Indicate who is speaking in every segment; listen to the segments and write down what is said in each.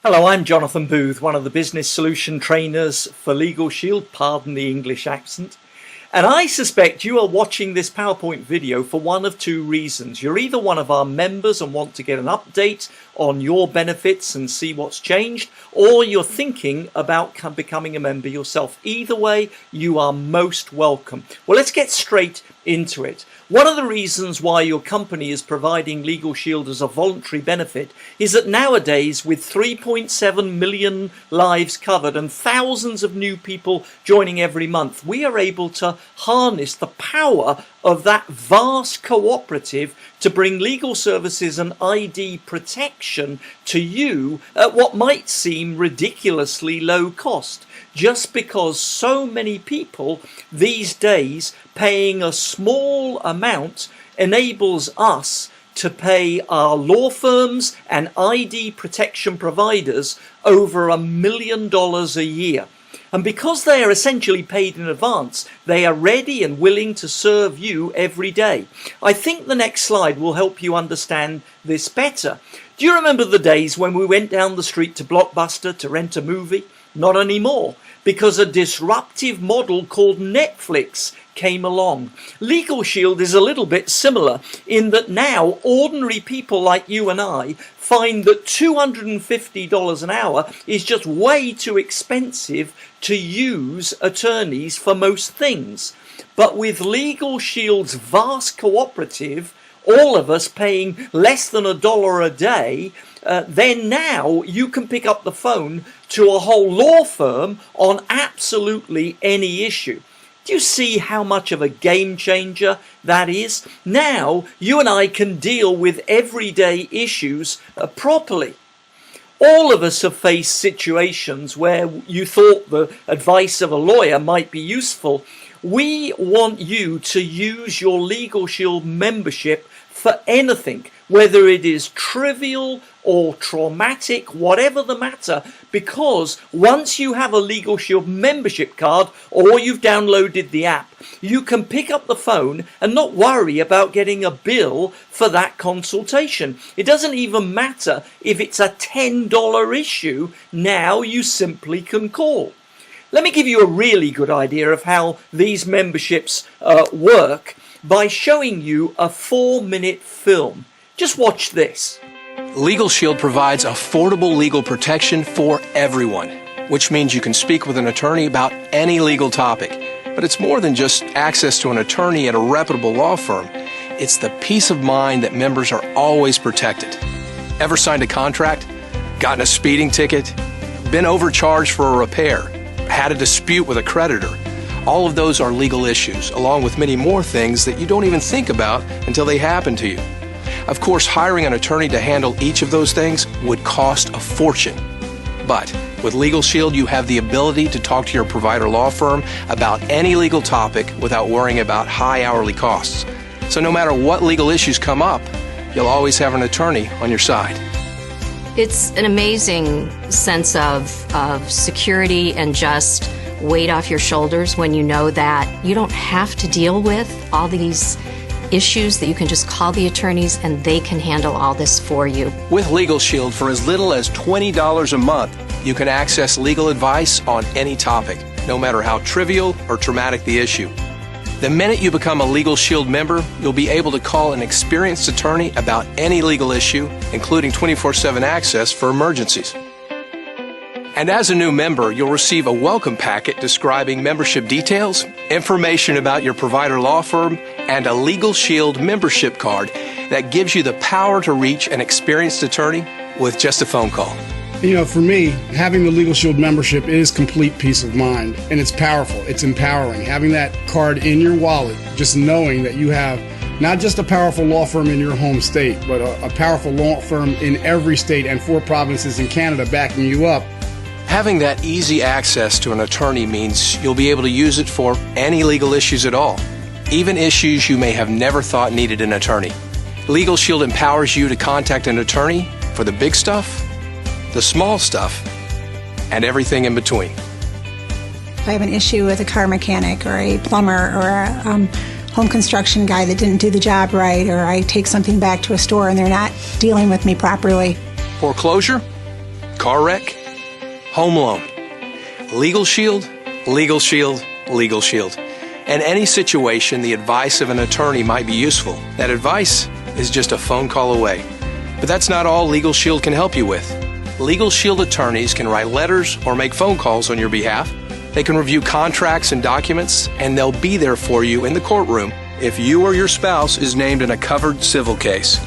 Speaker 1: Hello, I'm Jonathan Booth, one of the business solution trainers for LegalShield, pardon the English accent. And I suspect you are watching this PowerPoint video for one of two reasons. You're either one of our members and want to get an update on your benefits and see what's changed, or you're thinking about becoming a member yourself. Either way, you are most welcome. Well, let's get straight into it. One of the reasons why your company is providing LegalShield as a voluntary benefit is that nowadays, with 3.7 million lives covered and thousands of new people joining every month, we are able to harness the power of that vast cooperative to bring legal services and ID protection to you at what might seem ridiculously low cost. Just because so many people these days paying a small amount enables us to pay our law firms and ID protection providers over $1 million a year. And because they are essentially paid in advance, they are ready and willing to serve you every day. I think the next slide will help you understand this better. Do you remember the days when we went down the street to Blockbuster to rent a movie? Not anymore, because a disruptive model called Netflix came along. LegalShield is a little bit similar in that now ordinary people like you and I find that $250 an hour is just way too expensive to use attorneys for most things. But with LegalShield's vast cooperative, all of us paying less than $1 a day, then now you can pick up the phone to a whole law firm on absolutely any issue. Do you see how much of a game changer that is? Now you and I can deal with everyday issues properly. All of us have faced situations where you thought the advice of a lawyer might be useful. We want you to use your LegalShield membership for anything, whether it is trivial or traumatic, whatever the matter, because once you have a LegalShield membership card or you've downloaded the app, you can pick up the phone and not worry about getting a bill for that consultation. It doesn't even matter if it's a $10 issue, now you simply can call. Let me give you a really good idea of how these memberships work by showing you a 4-minute film. Just watch this.
Speaker 2: LegalShield provides affordable legal protection for everyone, which means you can speak with an attorney about any legal topic. But it's more than just access to an attorney at a reputable law firm. It's the peace of mind that members are always protected. Ever signed a contract? Gotten a speeding ticket? Been overcharged for a repair? Had a dispute with a creditor? All of those are legal issues, along with many more things that you don't even think about until they happen to you. Of course, hiring an attorney to handle each of those things would cost a fortune. But with LegalShield, you have the ability to talk to your provider law firm about any legal topic without worrying about high hourly costs. So no matter what legal issues come up, you'll always have an attorney on your side.
Speaker 3: It's an amazing sense of security and just weight off your shoulders when you know that you don't have to deal with all these issues, that you can just call the attorneys and they can handle all this for you.
Speaker 2: With LegalShield, for as little as $20 a month, you can access legal advice on any topic, no matter how trivial or traumatic the issue. The minute you become a LegalShield member, you'll be able to call an experienced attorney about any legal issue, including 24/7 access for emergencies. And as a new member, you'll receive a welcome packet describing membership details, information about your provider law firm, and a LegalShield membership card that gives you the power to reach an experienced attorney with just a phone call.
Speaker 4: You know, for me, having the LegalShield membership is complete peace of mind, and it's powerful. It's empowering. Having that card in your wallet, just knowing that you have not just a powerful law firm in your home state, but a powerful law firm in every state and 4 provinces in Canada backing you up.
Speaker 2: Having that easy access to an attorney means you'll be able to use it for any legal issues at all, even issues you may have never thought needed an attorney. LegalShield empowers you to contact an attorney for the big stuff, the small stuff, and everything in between.
Speaker 5: If I have an issue with a car mechanic or a plumber or a home construction guy that didn't do the job right, or I take something back to a store and they're not dealing with me properly.
Speaker 2: Foreclosure? Car wreck? Home loan? LegalShield, LegalShield, LegalShield. In any situation, the advice of an attorney might be useful. That advice is just a phone call away. But that's not all LegalShield can help you with. LegalShield attorneys can write letters or make phone calls on your behalf. They can review contracts and documents, and they'll be there for you in the courtroom if you or your spouse is named in a covered civil case.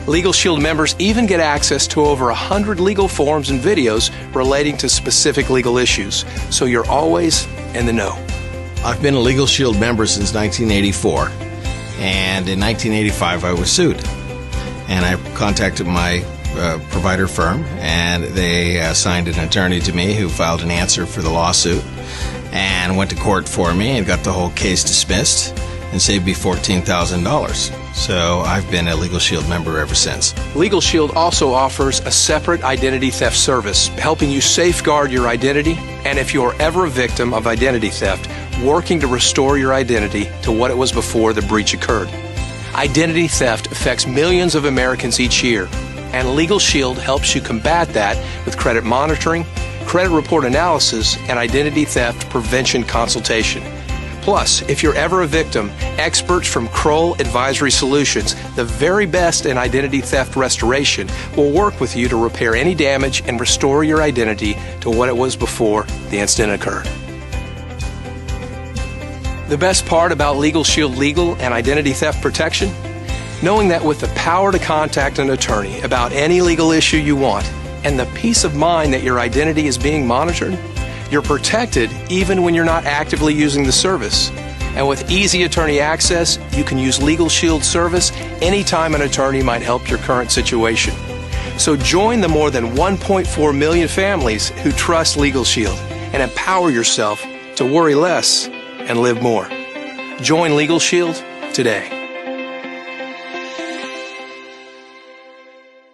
Speaker 2: LegalShield members even get access to over 100 legal forums and videos relating to specific legal issues, so you're always in the know.
Speaker 6: I've been a LegalShield member since 1984, and in 1985 I was sued. And I contacted my provider firm, and they assigned an attorney to me who filed an answer for the lawsuit and went to court for me and got the whole case dismissed and saved me $14,000. So I've been a LegalShield member ever since.
Speaker 2: LegalShield also offers a separate identity theft service, helping you safeguard your identity, and if you're ever a victim of identity theft, working to restore your identity to what it was before the breach occurred. Identity theft affects millions of Americans each year, and LegalShield helps you combat that with credit monitoring, credit report analysis, and identity theft prevention consultation. Plus, if you're ever a victim, experts from Kroll Advisory Solutions, the very best in identity theft restoration, will work with you to repair any damage and restore your identity to what it was before the incident occurred. The best part about LegalShield legal and identity theft protection? Knowing that with the power to contact an attorney about any legal issue you want and the peace of mind that your identity is being monitored, you're protected even when you're not actively using the service. And with easy attorney access, you can use LegalShield service anytime an attorney might help your current situation. So join the more than 1.4 million families who trust LegalShield and empower yourself to worry less and live more. Join LegalShield today.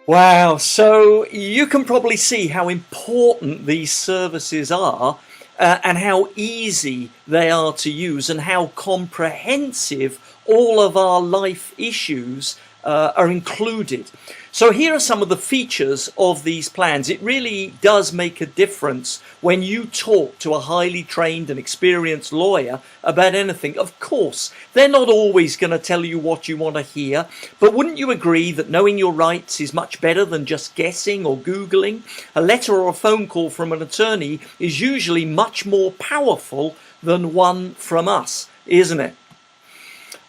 Speaker 1: Wow, so you can probably see how important these services are and how easy they are to use and how comprehensive all of our life issues are included. So here are some of the features of these plans. It really does make a difference when you talk to a highly trained and experienced lawyer about anything. Of course, they're not always going to tell you what you want to hear, but wouldn't you agree that knowing your rights is much better than just guessing or Googling? A letter or a phone call from an attorney is usually much more powerful than one from us, isn't it?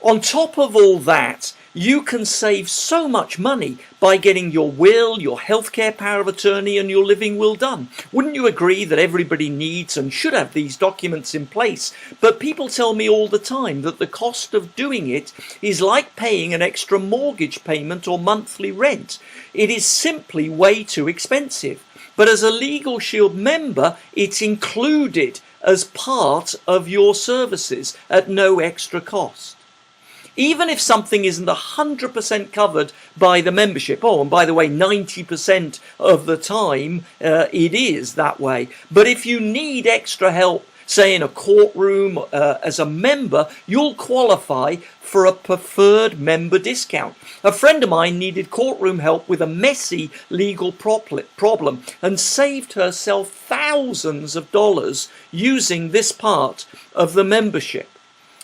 Speaker 1: On top of all that, you can save so much money by getting your will, your healthcare power of attorney, and your living will done. Wouldn't you agree that everybody needs and should have these documents in place? But people tell me all the time that the cost of doing it is like paying an extra mortgage payment or monthly rent. It is simply way too expensive. But as a LegalShield member, it's included as part of your services at no extra cost. Even if something isn't 100% covered by the membership, oh, and by the way, 90% of the time it is that way. But if you need extra help, say in a courtroom as a member, you'll qualify for a preferred member discount. A friend of mine needed courtroom help with a messy legal problem and saved herself thousands of dollars using this part of the membership.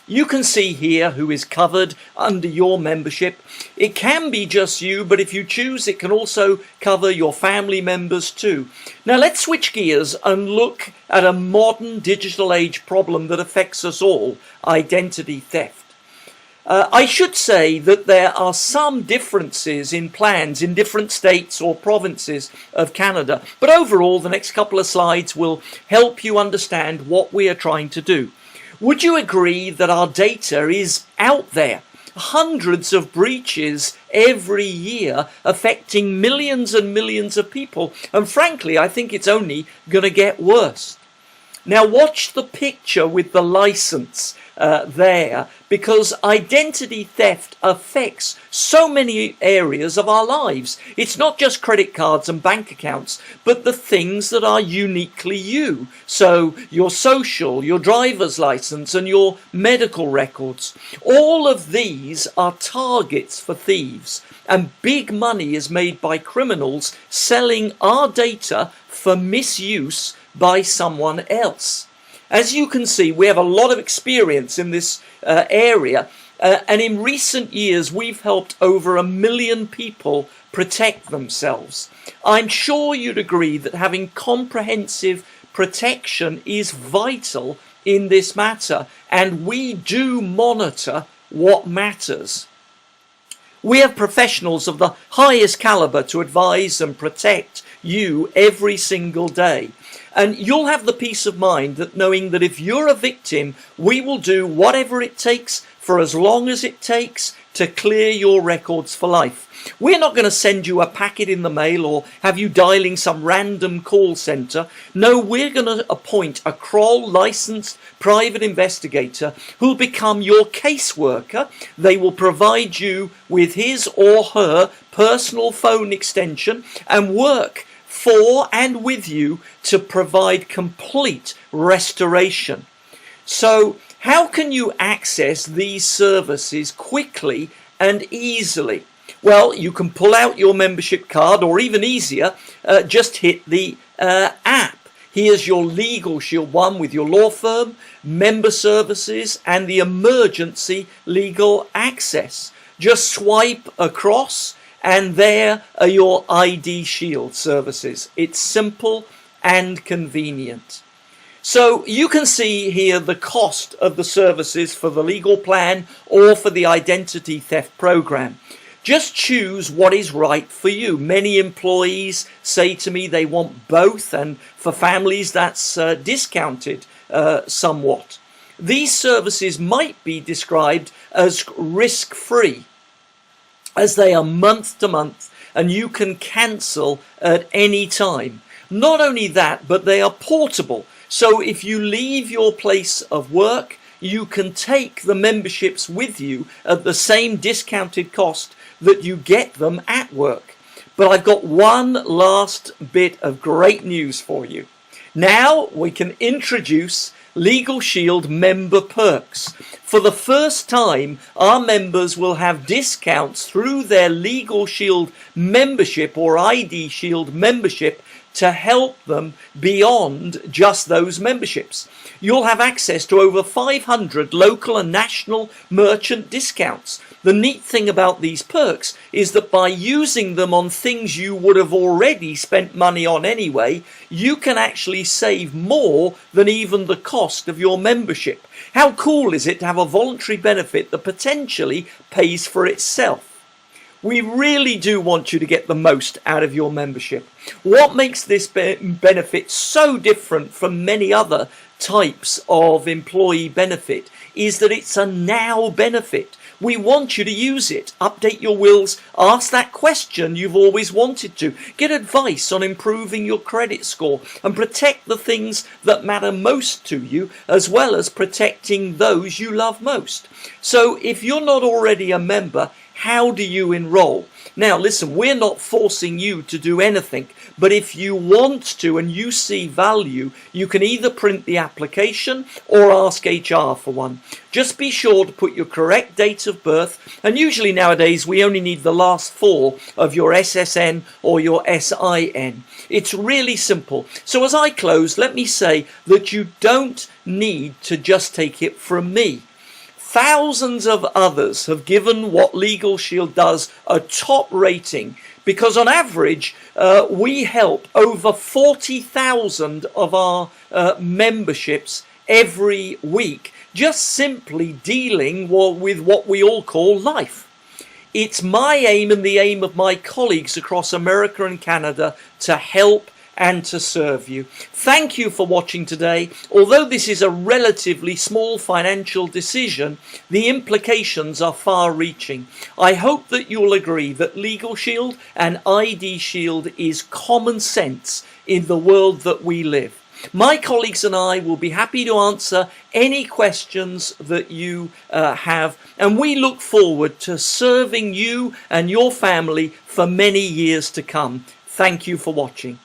Speaker 1: You can see here who is covered under your membership. It can be just you, but if you choose, it can also cover your family members too. Now let's switch gears and look at a modern digital age problem that affects us all, identity theft. I should say that there are some differences in plans in different states or provinces of Canada, but overall the next couple of slides will help you understand what we are trying to do. Would you agree that our data is out there? Hundreds of breaches every year affecting millions and millions of people. And frankly, I think it's only going to get worse. Now watch the picture with the license there, because identity theft affects so many areas of our lives. It's not just credit cards and bank accounts, but the things that are uniquely you. So your social, your driver's license, and your medical records. All of these are targets for thieves, and big money is made by criminals selling our data for misuse by someone else. As you can see, we have a lot of experience in this area, and in recent years we've helped over 1 million people protect themselves. I'm sure you'd agree that having comprehensive protection is vital in this matter, and we do monitor what matters. We have professionals of the highest caliber to advise and protect you every single day. And you'll have the peace of mind that knowing that if you're a victim, we will do whatever it takes for as long as it takes to clear your records for life. We're not going to send you a packet in the mail or have you dialing some random call centre. No, we're going to appoint a Kroll licensed private investigator who'll become your caseworker. They will provide you with his or her personal phone extension and work for and with you to provide complete restoration. So how can you access these services quickly and easily? Well, you can pull out your membership card, or even easier, just hit the app. Here's your LegalShield one with your law firm, member services, and the emergency legal access. Just swipe across, and there are your ID Shield services. It's simple and convenient. So you can see here the cost of the services for the legal plan or for the identity theft program. Just choose what is right for you. Many employees say to me they want both, and for families that's discounted somewhat. These services might be described as risk-free, as they are month to month and you can cancel at any time. Not only that, but they are portable. So if you leave your place of work, you can take the memberships with you at the same discounted cost that you get them at work. But I've got one last bit of great news for you. Now we can introduce LegalShield member perks. For the first time, our members will have discounts through their LegalShield membership or ID Shield membership to help them beyond just those memberships. You'll have access to over 500 local and national merchant discounts. The neat thing about these perks is that by using them on things you would have already spent money on anyway, you can actually save more than even the cost of your membership. How cool is it to have a voluntary benefit that potentially pays for itself? We really do want you to get the most out of your membership. What makes this benefit so different from many other types of employee benefit is that it's a now benefit. We want you to use it. Update your wills, ask that question you've always wanted to, get advice on improving your credit score, and protect the things that matter most to you, as well as protecting those you love most. So if you're not already a member, how do you enroll? Now listen, we're not forcing you to do anything, but if you want to and you see value, you can either print the application or ask HR for one. Just be sure to put your correct date of birth, and usually nowadays we only need the last 4 of your SSN or your SIN. It's really simple. So as I close, let me say that you don't need to just take it from me. Thousands of others have given what LegalShield does a top rating because on average we help over 40,000 of our memberships every week just simply dealing with what we all call life. It's my aim and the aim of my colleagues across America and Canada to help and to serve you. Thank you for watching today. Although this is a relatively small financial decision, the implications are far-reaching. I hope that you'll agree that LegalShield and ID Shield is common sense in the world that we live. My colleagues and I will be happy to answer any questions that you have, and we look forward to serving you and your family for many years to come. Thank you for watching.